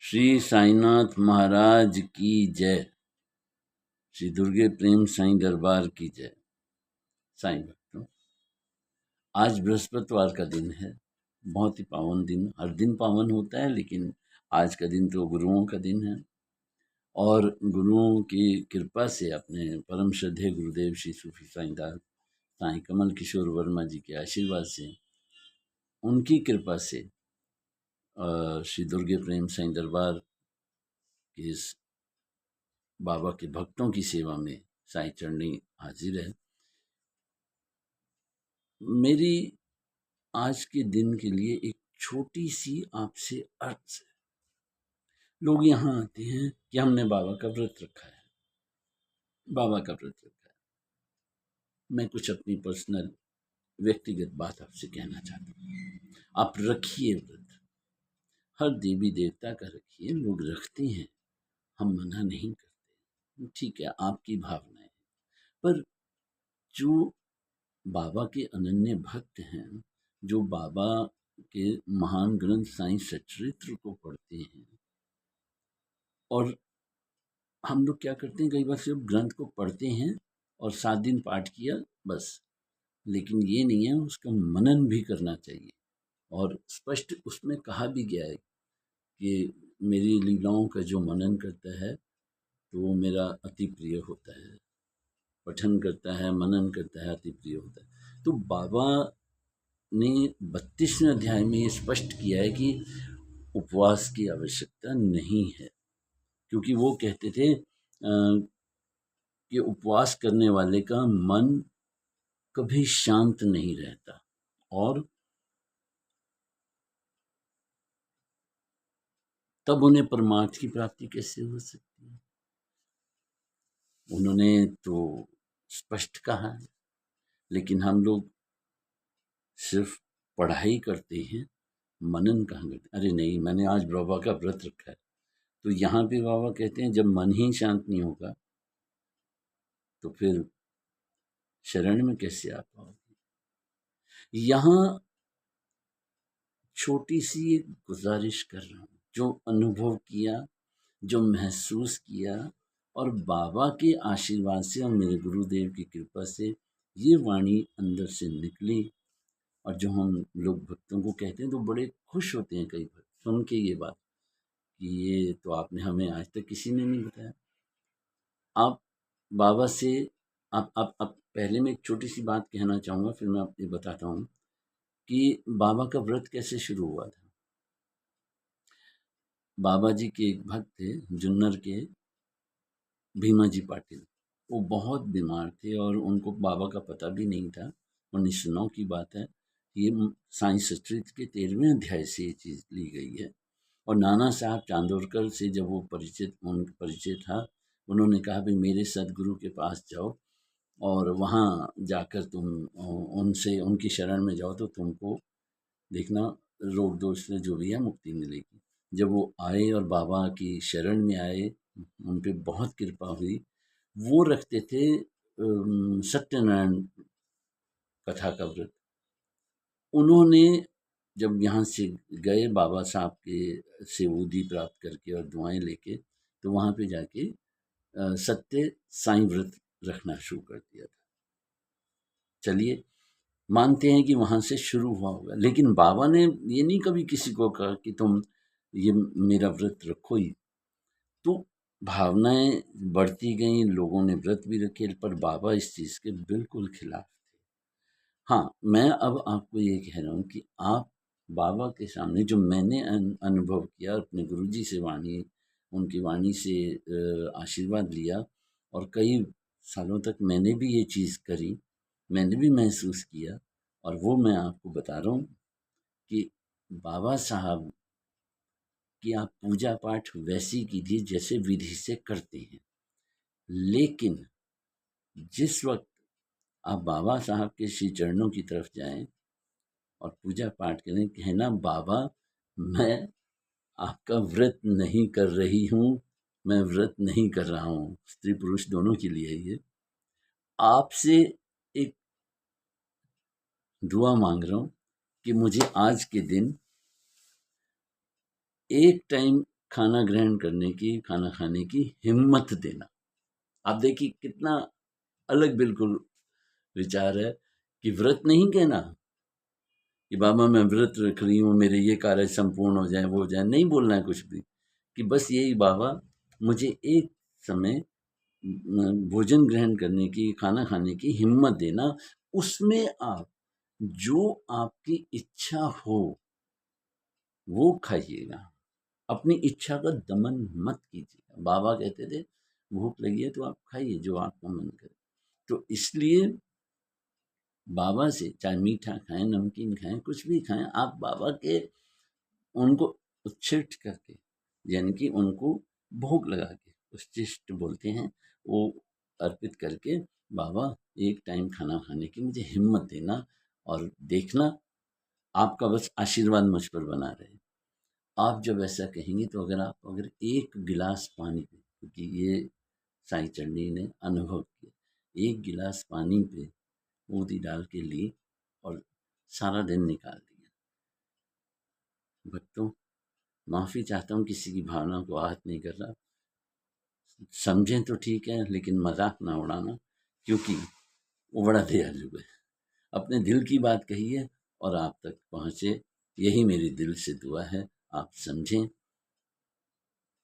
श्री साईनाथ महाराज की जय। श्री दुर्गे प्रेम साईं दरबार की जय। साईं भक्तों, आज बृहस्पतिवार का दिन है, बहुत ही पावन दिन। हर दिन पावन होता है, लेकिन आज का दिन तो गुरुओं का दिन है। और गुरुओं की कृपा से, अपने परम श्रद्धेय गुरुदेव श्री सूफी साईंदास साईं कमल किशोर वर्मा जी के आशीर्वाद से, उनकी कृपा से श्री दुर्गे प्रेम साईं दरबार के इस बाबा के भक्तों की सेवा में साईं चरणी हाजिर है। मेरी आज के दिन के लिए एक छोटी सी आपसे अर्ज है। लोग यहाँ आते हैं कि हमने बाबा का व्रत रखा है, बाबा का व्रत रखा है। मैं कुछ अपनी पर्सनल व्यक्तिगत बात आपसे कहना चाहता हूँ। आप रखिए व्रत, हर देवी देवता का रखिए। लोग रखते हैं, हम मना नहीं करते, ठीक है, आपकी भावना है। पर जो बाबा के अनन्य भक्त हैं, जो बाबा के महान ग्रंथ साईं सच्चरित्र को पढ़ते हैं, और हम लोग क्या करते हैं, कई बार सिर्फ ग्रंथ को पढ़ते हैं और 7 दिन पाठ किया बस, लेकिन ये नहीं है, उसका मनन भी करना चाहिए। और स्पष्ट उसमें कहा भी गया है कि मेरी लीलाओं का जो मनन करता है तो वो मेरा अति प्रिय होता है, पठन करता है, मनन करता है, अति प्रिय होता है। तो बाबा ने 32वें अध्याय में ये स्पष्ट किया है कि उपवास की आवश्यकता नहीं है, क्योंकि वो कहते थे कि उपवास करने वाले का मन कभी शांत नहीं रहता, और तब उन्हें परमार्थ की प्राप्ति कैसे हो सकती है। उन्होंने तो स्पष्ट कहा है, लेकिन हम लोग सिर्फ पढ़ाई करते हैं, मनन कहाँ करते। अरे नहीं, मैंने आज बाबा का व्रत रखा है, तो यहाँ पे बाबा कहते हैं जब मन ही शांत नहीं होगा तो फिर शरण में कैसे आ पाओगे। यहाँ छोटी सी एक गुजारिश कर रहा हूँ, जो अनुभव किया, जो महसूस किया, और बाबा के आशीर्वाद से और मेरे गुरुदेव की कृपा से ये वाणी अंदर से निकली। और जो हम लोग भक्तों को कहते हैं तो बड़े खुश होते हैं कई बार सुन के ये बात कि ये तो आपने हमें आज तक किसी ने नहीं बताया। आप बाबा से आप पहले मैं एक छोटी सी बात कहना चाहूँगा, फिर मैं आपको बताता हूँ कि बाबा का व्रत कैसे शुरू हुआ था। बाबा जी के एक भक्त थे, जुन्नर के भीमा जी पाटिल। वो बहुत बीमार थे और उनको बाबा का पता भी नहीं था। 1909 की बात है। ये साईं सच्चरित्र के 13वें अध्याय से ये चीज़ ली गई है। और नाना साहब चांदोरकर से जब वो उनका परिचय था, उन्होंने कहा भाई मेरे सदगुरु के पास जाओ और वहाँ जाकर तुम उनसे उनकी शरण में जाओ तो तुमको देखना रोग दोष से जो भी है मुक्ति मिलेगी। जब वो आए और बाबा की शरण में आए, उन पे बहुत कृपा हुई। वो रखते थे सत्यनारायण कथा का व्रत। उन्होंने जब यहाँ से गए बाबा साहब के से उदी प्राप्त करके और दुआएं लेके, तो वहाँ पे जाके सत्य साईं व्रत रखना शुरू कर दिया था। चलिए मानते हैं कि वहाँ से शुरू हुआ होगा, लेकिन बाबा ने ये नहीं कभी किसी को कहा कि तुम ये मेरा व्रत रखो ही। तो भावनाएं बढ़ती गई, लोगों ने व्रत भी रखे, पर बाबा इस चीज़ के बिल्कुल खिलाफ थे। हाँ, मैं अब आपको ये कह रहा हूँ कि आप बाबा के सामने जो मैंने अनुभव किया, अपने गुरुजी से वाणी, उनकी वाणी से आशीर्वाद लिया, और कई सालों तक मैंने भी ये चीज़ करी, मैंने भी महसूस किया, और वो मैं आपको बता रहा हूँ कि बाबा साहब की आप पूजा पाठ वैसी कीजिए जैसे विधि से करते हैं। लेकिन जिस वक्त आप बाबा साहब के श्री चरणों की तरफ जाएं और पूजा पाठ करें, कहना बाबा मैं आपका व्रत नहीं कर रही हूँ, मैं व्रत नहीं कर रहा हूँ। स्त्री पुरुष दोनों के लिए ये आपसे एक दुआ मांग रहा हूँ कि मुझे आज के दिन एक टाइम खाना ग्रहण करने की, खाना खाने की हिम्मत देना। आप देखिए कितना अलग बिल्कुल विचार है कि व्रत नहीं कहना कि बाबा मैं व्रत रख रही हूँ, मेरे ये कार्य संपूर्ण हो जाए, वो हो जाए, नहीं बोलना है कुछ भी, कि बस यही बाबा मुझे एक समय भोजन ग्रहण करने की, खाना खाने की हिम्मत देना। उसमें आप जो आपकी इच्छा हो वो खाइएगा, अपनी इच्छा का दमन मत कीजिएगा। बाबा कहते थे भूख लगी है तो आप खाइए जो आपका मन करे। तो इसलिए बाबा से चाहे मीठा खाएं, नमकीन खाएं, कुछ भी खाएं, आप बाबा के उनको उच्छिष्ट करके, यानी कि उनको भोग लगा के, उच्छिष्ट बोलते हैं, वो अर्पित करके बाबा एक टाइम खाना खाने की मुझे हिम्मत देना, और देखना आपका बस आशीर्वाद मुझ पर बना रहे। आप जब ऐसा कहेंगे तो अगर एक गिलास पानी पे, क्योंकि ये साईं चंडी ने अनुभव किया, एक गिलास पानी पे बूंदी डाल के ली और सारा दिन निकाल दिया। भक्तों, माफ़ी चाहता हूँ, किसी की भावना को आहत नहीं कर रहा, समझें तो ठीक है, लेकिन मजाक ना उड़ाना, क्योंकि वो बड़ा दयालु है। अपने दिल की बात कही है और आप तक पहुँचे, यही मेरी दिल से दुआ है। आप समझें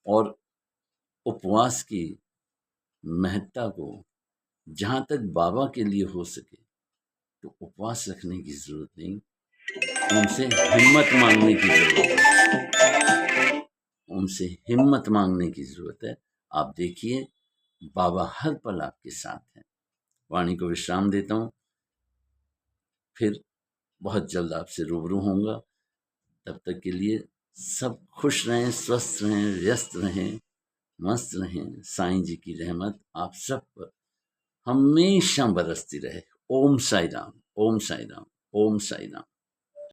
और उपवास की महत्ता को, जहाँ तक बाबा के लिए हो सके तो उपवास रखने की ज़रूरत नहीं, उनसे हिम्मत मांगने की ज़रूरत है, उनसे हिम्मत मांगने की ज़रूरत है। आप देखिए बाबा हर पल आपके साथ हैं। वाणी को विश्राम देता हूँ, फिर बहुत जल्द आपसे रूबरू होऊंगा। तब तक के लिए सब खुश रहें, स्वस्थ रहें, व्यस्त रहें, मस्त रहें। साईं जी की रहमत आप सब पर हमेशा बरसती रहे। ओम साई राम, ओम साई राम, ओम साई राम।